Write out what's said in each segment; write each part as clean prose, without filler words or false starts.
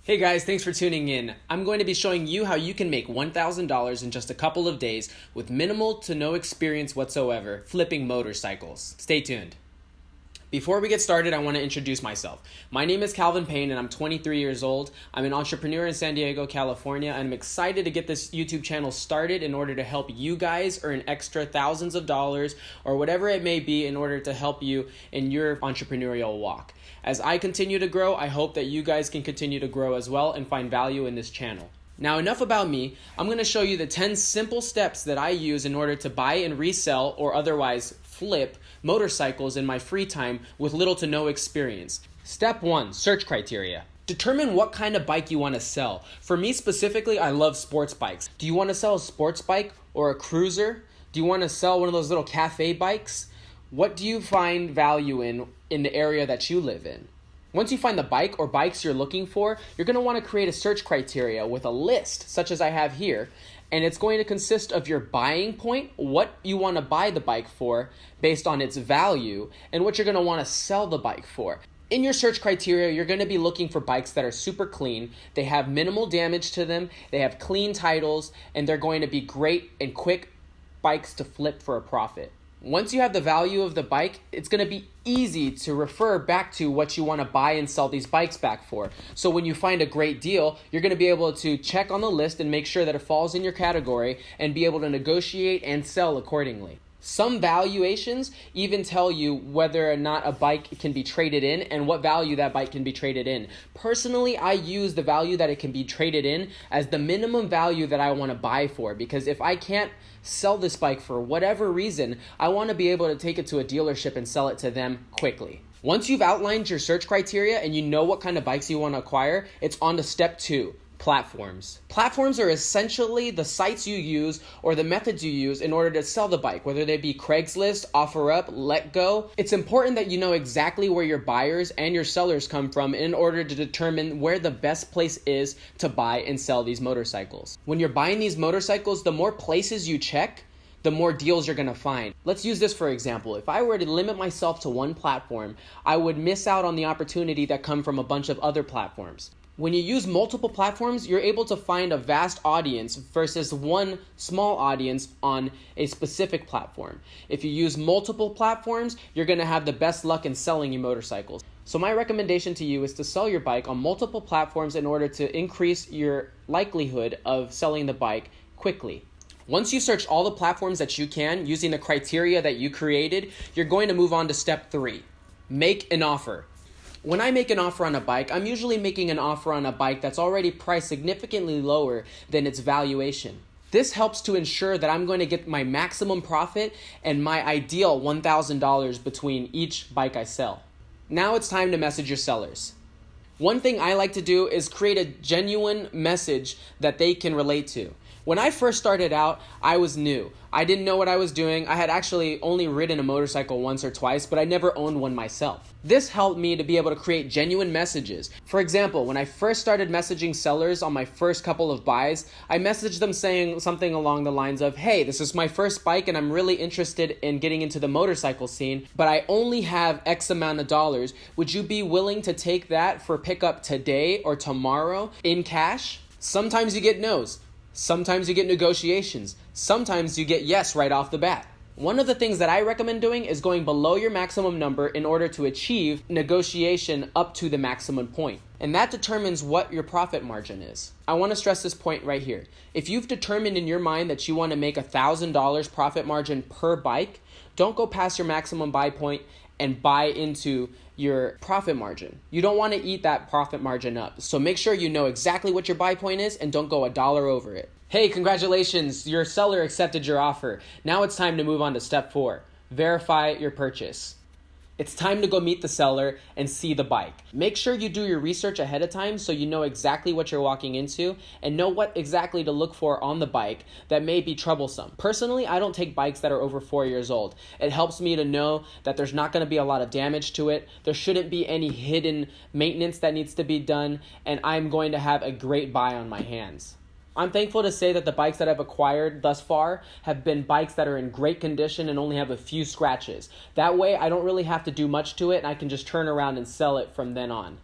Hey guys, thanks for tuning in. I'm going to be showing you how you can make $1,000 in just a couple of days with minimal to no experience whatsoever flipping motorcycles. Stay tuned. Before we get started, I want to introduce myself. My name is Calvin Payne and I'm 23 years old. I'm an entrepreneur in San Diego, California, and I'm excited to get this YouTube channel started in order to help you guys earn extra thousands of dollars or whatever it may be in order to help you in your entrepreneurial walk. As I continue to grow, I hope that you guys can continue to grow as well and find value in this channel. Now, enough about me. I'm going to show you the 10 simple steps that I use in order to buy and resell or otherwise flip motorcycles in my free time with little to no experience. Step 1, search criteria. Determine what kind of bike you want to sell. For me specifically, I love sports bikes. Do you want to sell a sports bike or a cruiser? Do you want to sell one of those little cafe bikes? What do you find value in the area that you live in? Once you find the bike or bikes you're looking for, you're going to want to create a search criteria with a list, such as I have here, and it's going to consist of your buying point, what you want to buy the bike for based on its value, and what you're going to want to sell the bike for. In your search criteria, you're going to be looking for bikes that are super clean, they have minimal damage to them, they have clean titles, and they're going to be great and quick bikes to flip for a profit. Once you have the value of the bike, it's going to be easy to refer back to what you want to buy and sell these bikes back for. So when you find a great deal, you're going to be able to check on the list and make sure that it falls in your category and be able to negotiate and sell accordingly. Some valuations even tell you whether or not a bike can be traded in and what value that bike can be traded in. Personally, I use the value that it can be traded in as the minimum value that I want to buy for, because if I can't sell this bike for whatever reason, I want to be able to take it to a dealership and sell it to them quickly. Once you've outlined your search criteria and you know what kind of bikes you want to acquire, it's on to step 2. Platforms. Platforms are essentially the sites you use or the methods you use in order to sell the bike, whether they be Craigslist, OfferUp, LetGo. It's important that you know exactly where your buyers and your sellers come from in order to determine where the best place is to buy and sell these motorcycles. When you're buying these motorcycles, the more places you check, the more deals you're going to find. Let's use this for example. If I were to limit myself to one platform, I would miss out on the opportunity that come from a bunch of other platforms. When you use multiple platforms, you're able to find a vast audience versus one small audience on a specific platform. If you use multiple platforms, you're going to have the best luck in selling your motorcycles. So my recommendation to you is to sell your bike on multiple platforms in order to increase your likelihood of selling the bike quickly. Once you search all the platforms that you can using the criteria that you created, you're going to move on to step 3. Make an offer. When I make an offer on a bike, I'm usually making an offer on a bike that's already priced significantly lower than its valuation. This helps to ensure that I'm going to get my maximum profit and my ideal $1,000 between each bike I sell. Now it's time to message your sellers. One thing I like to do is create a genuine message that they can relate to. When I first started out, I was new. I didn't know what I was doing. I had actually only ridden a motorcycle once or twice, but I never owned one myself. This helped me to be able to create genuine messages. For example, when I first started messaging sellers on my first couple of buys, I messaged them saying something along the lines of, hey, this is my first bike and I'm really interested in getting into the motorcycle scene, but I only have X amount of dollars. Would you be willing to take that for pickup today or tomorrow in cash? Sometimes you get no's. Sometimes you get negotiations. Sometimes you get yes right off the bat. One of the things that I recommend doing is going below your maximum number in order to achieve negotiation up to the maximum point. And that determines what your profit margin is. I want to stress this point right here. If you've determined in your mind that you want to make $1,000 profit margin per bike, don't go past your maximum buy point and buy into your profit margin. You don't want to eat that profit margin up. So make sure you know exactly what your buy point is and don't go $1 over it. Hey, congratulations, your seller accepted your offer. Now it's time to move on to step 4, verify your purchase. It's time to go meet the seller and see the bike. Make sure you do your research ahead of time so you know exactly what you're walking into and know what exactly to look for on the bike that may be troublesome. Personally, I don't take bikes that are over 4 years old. It helps me to know that there's not going to be a lot of damage to it. There shouldn't be any hidden maintenance that needs to be done, and I'm going to have a great buy on my hands. I'm thankful to say that the bikes that I've acquired thus far have been bikes that are in great condition and only have a few scratches. That way, I don't really have to do much to it and I can just turn around and sell it from then on.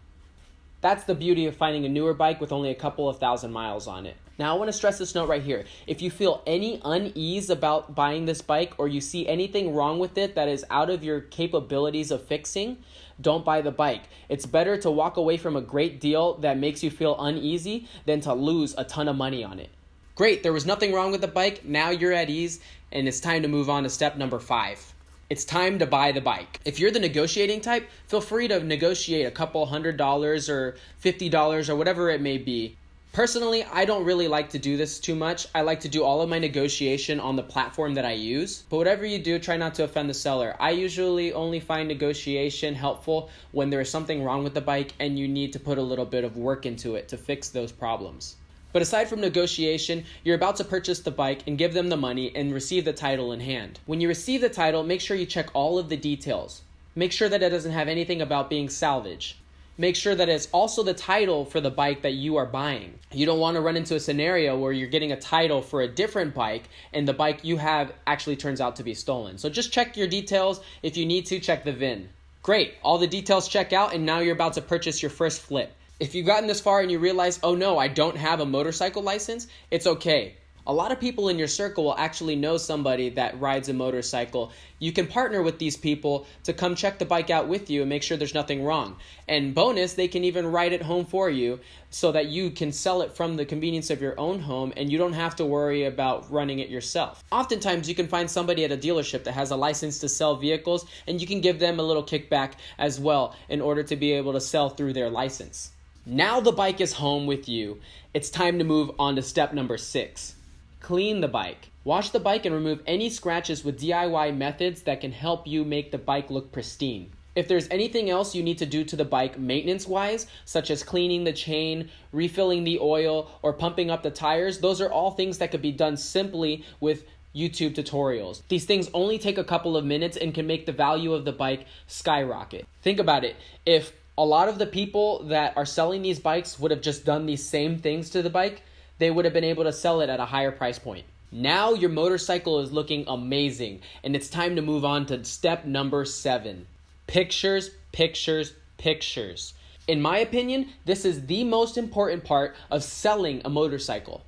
That's the beauty of finding a newer bike with only a couple of thousand miles on it. Now I want to stress this note right here. If you feel any unease about buying this bike or you see anything wrong with it that is out of your capabilities of fixing, don't buy the bike. It's better to walk away from a great deal that makes you feel uneasy than to lose a ton of money on it. Great, there was nothing wrong with the bike. Now you're at ease and it's time to move on to step number 5. It's time to buy the bike. If you're the negotiating type, feel free to negotiate a couple $100 or $50 or whatever it may be. Personally, I don't really like to do this too much. I like to do all of my negotiation on the platform that I use. But whatever you do, try not to offend the seller. I usually only find negotiation helpful when there is something wrong with the bike and you need to put a little bit of work into it to fix those problems. But aside from negotiation, you're about to purchase the bike and give them the money and receive the title in hand. When you receive the title, make sure you check all of the details. Make sure that it doesn't have anything about being salvage. Make sure that it's also the title for the bike that you are buying. You don't want to run into a scenario where you're getting a title for a different bike and the bike you have actually turns out to be stolen. So just check your details. If you need to, check the VIN. Great, all the details check out and now you're about to purchase your first flip. If you've gotten this far and you realize, oh no, I don't have a motorcycle license, it's okay. A lot of people in your circle will actually know somebody that rides a motorcycle. You can partner with these people to come check the bike out with you and make sure there's nothing wrong. And bonus, they can even ride it home for you so that you can sell it from the convenience of your own home and you don't have to worry about running it yourself. Oftentimes, you can find somebody at a dealership that has a license to sell vehicles and you can give them a little kickback as well in order to be able to sell through their license. Now the bike is home with you. It's time to move on to step number 6. Clean the bike. Wash the bike and remove any scratches with DIY methods that can help you make the bike look pristine. If there's anything else you need to do to the bike maintenance-wise, such as cleaning the chain, refilling the oil, or pumping up the tires, those are all things that could be done simply with YouTube tutorials. These things only take a couple of minutes and can make the value of the bike skyrocket. Think about it. If a lot of the people that are selling these bikes would have just done these same things to the bike, they would have been able to sell it at a higher price point. Now your motorcycle is looking amazing, and it's time to move on to step number 7. Pictures, pictures, pictures. In my opinion, this is the most important part of selling a motorcycle.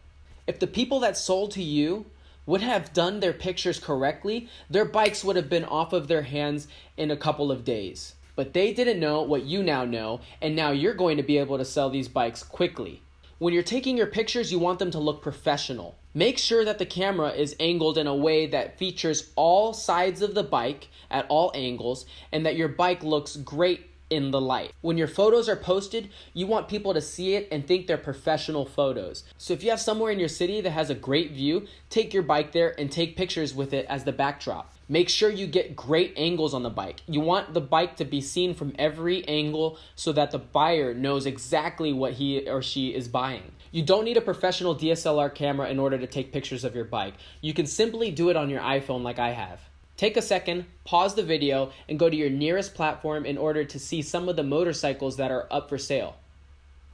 If the people that sold to you would have done their pictures correctly, their bikes would have been off of their hands in a couple of days. But they didn't know what you now know, and now you're going to be able to sell these bikes quickly. When you're taking your pictures, you want them to look professional. Make sure that the camera is angled in a way that features all sides of the bike at all angles, and that your bike looks great in the light. When your photos are posted, you want people to see it and think they're professional photos. So if you have somewhere in your city that has a great view, take your bike there and take pictures with it as the backdrop. Make sure you get great angles on the bike. You want the bike to be seen from every angle so that the buyer knows exactly what he or she is buying. You don't need a professional DSLR camera in order to take pictures of your bike. You can simply do it on your iPhone like I have. Take a second, pause the video, and go to your nearest platform in order to see some of the motorcycles that are up for sale.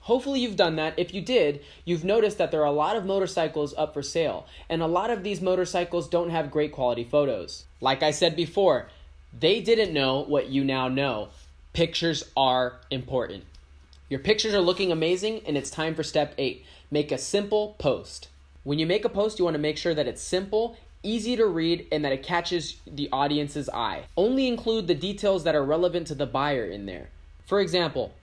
Hopefully you've done that. If you did, you've noticed that there are a lot of motorcycles up for sale, and a lot of these motorcycles don't have great quality photos. Like I said before, they didn't know what you now know. Pictures are important. Your pictures are looking amazing, and it's time for step 8. Make a simple post. When you make a post, you want to make sure that it's simple, easy to read, and that it catches the audience's eye. Only include the details that are relevant to the buyer in there. For example,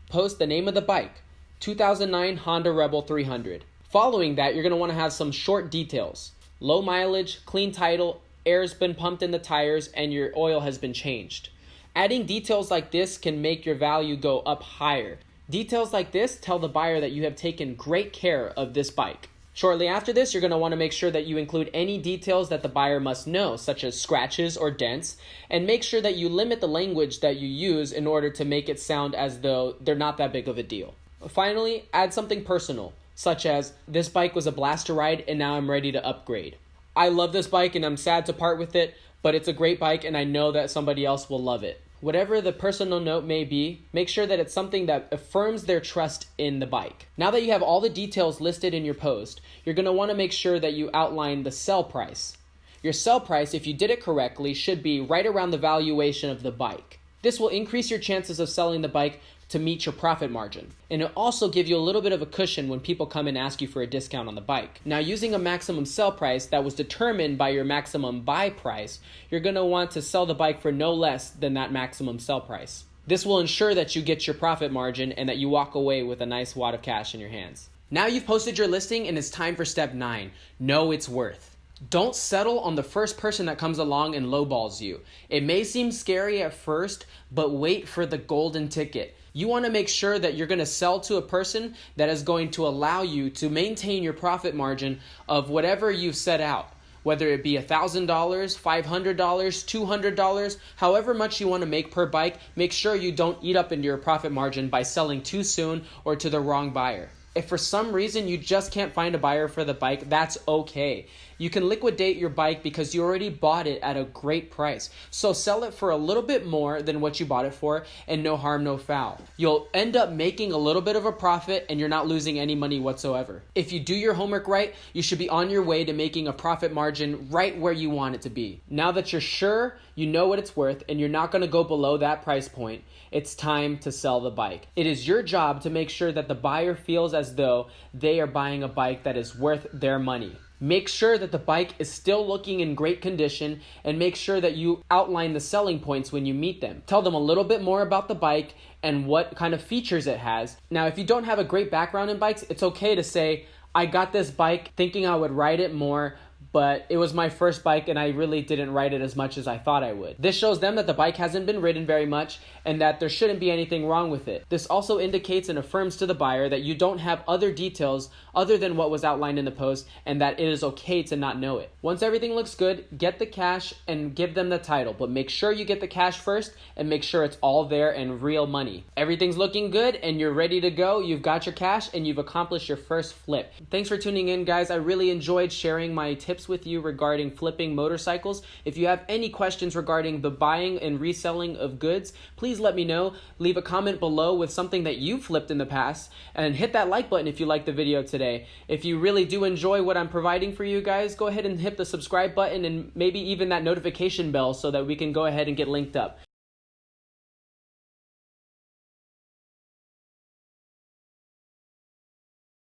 post the name of the bike, 2009 Honda Rebel 300. Following that, you're going to want to have some short details. Low mileage, clean title, air's been pumped in the tires, and your oil has been changed. Adding details like this can make your value go up higher. Details like this tell the buyer that you have taken great care of this bike. Shortly after this, you're going to want to make sure that you include any details that the buyer must know, such as scratches or dents, and make sure that you limit the language that you use in order to make it sound as though they're not that big of a deal. Finally, add something personal, such as, this bike was a blast to ride and now I'm ready to upgrade. I love this bike and I'm sad to part with it, but it's a great bike and I know that somebody else will love it. Whatever the personal note may be, make sure that it's something that affirms their trust in the bike. Now that you have all the details listed in your post, you're going to want to make sure that you outline the sell price. Your sell price, if you did it correctly, should be right around the valuation of the bike. This will increase your chances of selling the bike to meet your profit margin. And it'll also give you a little bit of a cushion when people come and ask you for a discount on the bike. Now, using a maximum sell price that was determined by your maximum buy price, you're going to want to sell the bike for no less than that maximum sell price. This will ensure that you get your profit margin and that you walk away with a nice wad of cash in your hands. Now you've posted your listing and it's time for step 9. Know its worth. Don't settle on the first person that comes along and lowballs you. It may seem scary at first, but wait for the golden ticket. You want to make sure that you're going to sell to a person that is going to allow you to maintain your profit margin of whatever you've set out. Whether it be $1,000, $500, $200, however much you want to make per bike, make sure you don't eat up into your profit margin by selling too soon or to the wrong buyer. If for some reason you just can't find a buyer for the bike, that's okay. You can liquidate your bike because you already bought it at a great price. So sell it for a little bit more than what you bought it for, and no harm, no foul. You'll end up making a little bit of a profit and you're not losing any money whatsoever. If you do your homework right, you should be on your way to making a profit margin right where you want it to be. Now that you're sure you know what it's worth and you're not going to go below that price point, it's time to sell the bike. It is your job to make sure that the buyer feels as though they are buying a bike that is worth their money. Make sure that the bike is still looking in great condition and make sure that you outline the selling points when you meet them. Tell them a little bit more about the bike and what kind of features it has. Now, if you don't have a great background in bikes, it's okay to say, I got this bike thinking I would ride it more, but it was my first bike and I really didn't ride it as much as I thought I would. This shows them that the bike hasn't been ridden very much and that there shouldn't be anything wrong with it. This also indicates and affirms to the buyer that you don't have other details other than what was outlined in the post and that it is okay to not know it. Once everything looks good, get the cash and give them the title, but make sure you get the cash first and make sure it's all there and real money. Everything's looking good and you're ready to go. You've got your cash and you've accomplished your first flip. Thanks for tuning in, guys. I really enjoyed sharing my tips with you regarding flipping motorcycles. If you have any questions regarding the buying and reselling of goods, please let me know. Leave a comment below with something that you flipped in the past and hit that like button if you liked the video today. If you really do enjoy what I'm providing for you guys, go ahead and hit the subscribe button and maybe even that notification bell so that we can go ahead and get linked up.